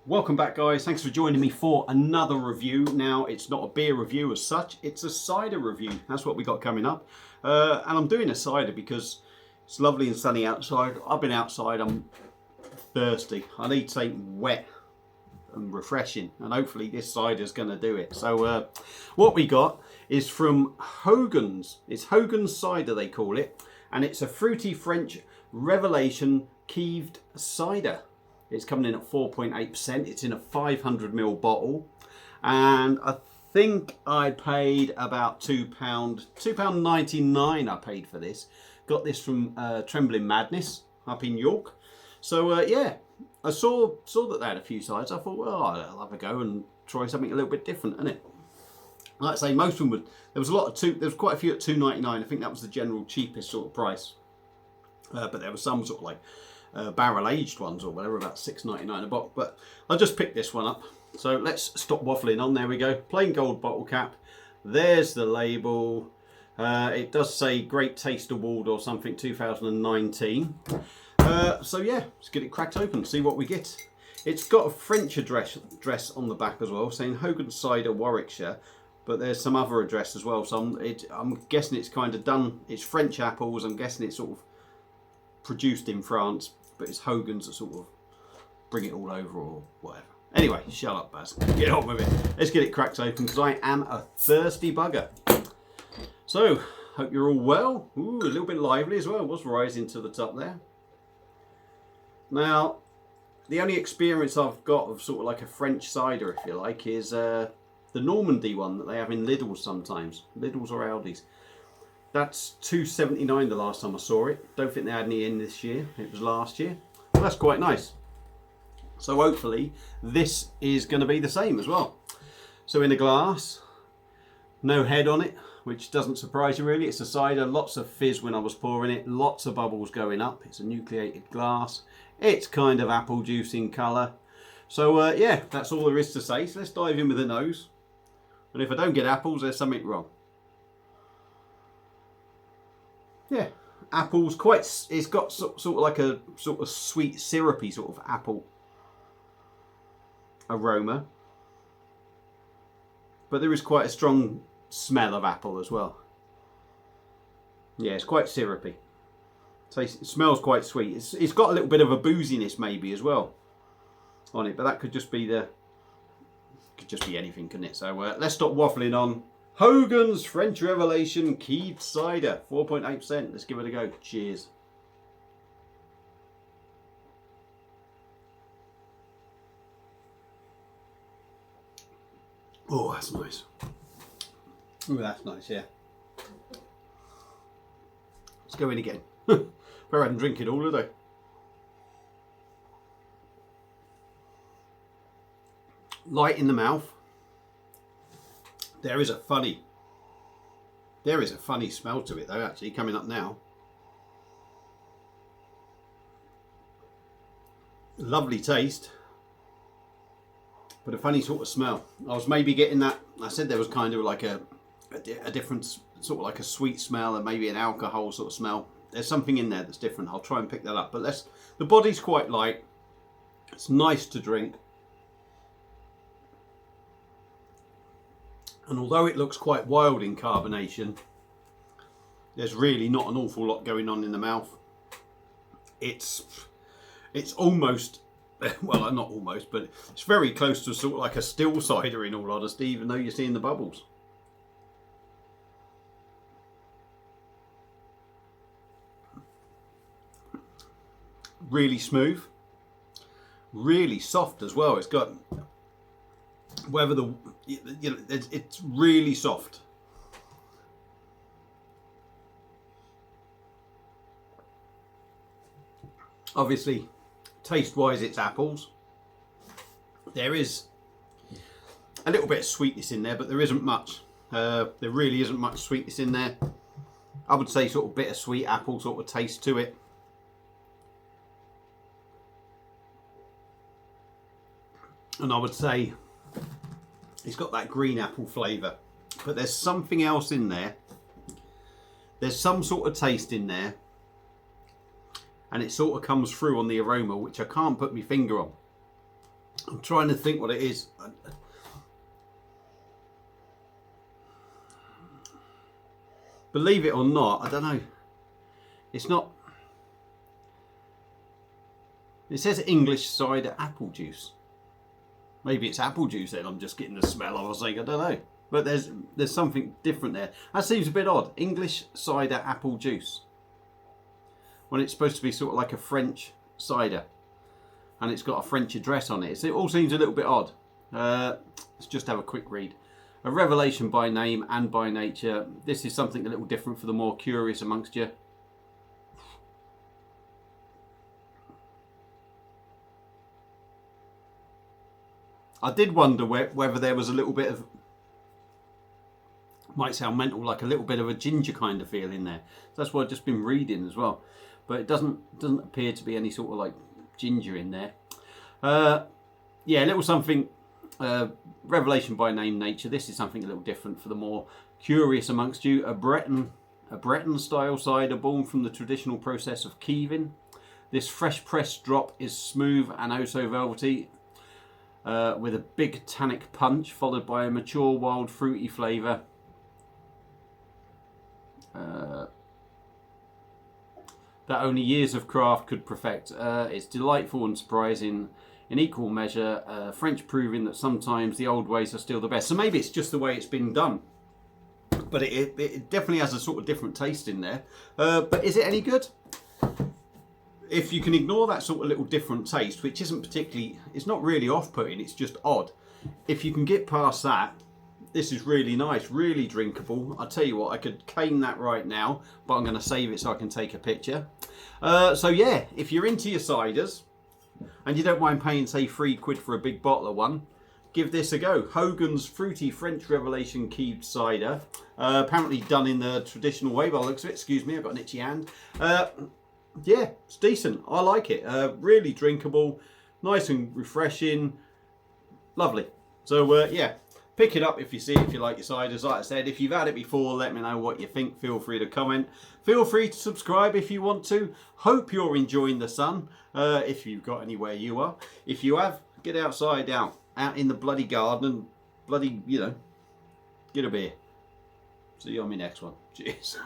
Welcome back, guys. Thanks for joining me for another review. Now, it's not a beer review as such, it's a cider review. That's what we got coming up. And I'm doing a cider because it's lovely and sunny outside. I've been outside, I'm thirsty. I need something wet and refreshing, and hopefully this cider is going to do it. So what we got is from Hogan's. It's Hogan's cider, they call it, and it's a fruity French Revelation keeved cider. It's coming in at 4.8%. It's in a 500ml bottle, and I think I paid about £2.99 I paid for this. Got this from Trembling Madness up in York. So yeah, I saw that they had a few sides. I thought, well, I'll have a go and try something a little bit different, isn't it? Like I say, most of them would. There was a lot of there was quite a few at £2.99. I think that was the general cheapest sort of price. But there was some sort of like barrel aged ones or whatever, about £6.99 a bottle. But I just picked this one up. So let's stop waffling on. There we go. Plain gold bottle cap. There's the label. It does say Great Taste Award or something 2019. So yeah, let's get it cracked open, see what we get. It's got a French address on the back as well, saying Hogan Cider, Warwickshire. But there's some other address as well. So I'm guessing it's kind of done. It's French apples. I'm guessing it's sort of produced in France, but it's Hogan's that sort of bring it all over or whatever. Anyway, shut up, Baz. Get on with it. Let's get it cracked open because I am a thirsty bugger. So, hope you're all well. Ooh, a little bit lively as well. It was rising to the top there. Now, the only experience I've got of sort of like a French cider, if you like, is the Normandy one that they have in Lidl's sometimes. Lidl's or Aldi's. That's £2.79 the last time I saw it. Don't think they had any in this year. It was last year. Well, that's quite nice. So hopefully this is going to be the same as well. So in a glass, no head on it, which doesn't surprise you really. It's a cider, lots of fizz when I was pouring it, lots of bubbles going up. It's a nucleated glass. It's kind of apple juice in colour. So yeah, that's all there is to say. So let's dive in with the nose. And if I don't get apples, there's something wrong. Yeah, apples, it's got sort of like a sort of sweet syrupy sort of apple aroma. But there is quite a strong smell of apple as well. Yeah, it's quite syrupy. So it smells quite sweet. It's got a little bit of a booziness maybe as well on it, but that could just be anything, couldn't it? So let's stop waffling on. Hogan's French Revelation keeved cider, 4.8%. Let's give it a go. Cheers. Oh, that's nice. Oh, that's nice, yeah. Let's go in again. Better hadn't drink it all, did I? Light in the mouth. There is a funny smell to it though, actually, coming up now. Lovely taste, but a funny sort of smell. I was maybe getting that, I said there was kind of like a different, sort of like a sweet smell and maybe an alcohol sort of smell. There's something in there that's different. I'll try and pick that up. But the body's quite light. It's nice to drink. And although it looks quite wild in carbonation, there's really not an awful lot going on in the mouth. It's almost, well, not almost, but it's very close to sort of like a still cider in all honesty, even though you're seeing the bubbles. Really smooth, really soft as well. It's got, it's really soft. Obviously, taste-wise, it's apples. There is a little bit of sweetness in there, but there isn't much. There really isn't much sweetness in there. I would say sort of bittersweet apple sort of taste to it. And I would say it's got that green apple flavour, but there's something else in there. There's some sort of taste in there, and it sort of comes through on the aroma, which I can't put my finger on. I'm trying to think what it is. Believe it or not, I don't know. It's not. It says English cider apple juice. Maybe it's apple juice then. I'm just getting the smell. I was saying, I don't know. But there's something different there. That seems a bit odd. English cider apple juice. When it's supposed to be sort of like a French cider. And it's got a French address on it. So it all seems a little bit odd. Let's just have a quick read. A revelation by name and by nature. This is something a little different for the more curious amongst you. I did wonder whether there was a little bit of, might sound mental, like a little bit of a ginger kind of feel in there. So that's what I've just been reading as well. But it doesn't appear to be any sort of like ginger in there. Yeah, a little something, revelation by name, nature. This is something a little different for the more curious amongst you. A Breton style cider born from the traditional process of keeving. This fresh pressed drop is smooth and oh so velvety, with a big tannic punch followed by a mature wild fruity flavour. That only years of craft could perfect. It's delightful and surprising in equal measure. French proving that sometimes the old ways are still the best. So maybe it's just the way it's been done. But it definitely has a sort of different taste in there. But is it any good? If you can ignore that sort of little different taste, which isn't particularly, it's not really off-putting, it's just odd. If you can get past that, this is really nice, really drinkable. I'll tell you what, I could cane that right now, but I'm going to save it so I can take a picture. So yeah, if you're into your ciders, and you don't mind paying, say, £3 for a big bottle of one, give this a go. Hogan's Fruity French Revelation Keeved Cider. Apparently done in the traditional way by the looks of it. Excuse me, I've got an itchy hand. Yeah, it's decent. I like it. Really drinkable, nice and refreshing. Lovely. So yeah, pick it up if you see it, if you like your ciders. Like I said, if you've had it before, let me know what you think. Feel free to comment. Feel free to subscribe if you want to. Hope you're enjoying the sun, if you've got anywhere you are. If you have, get outside, out in the bloody garden and bloody, you know, get a beer. See you on my next one. Cheers.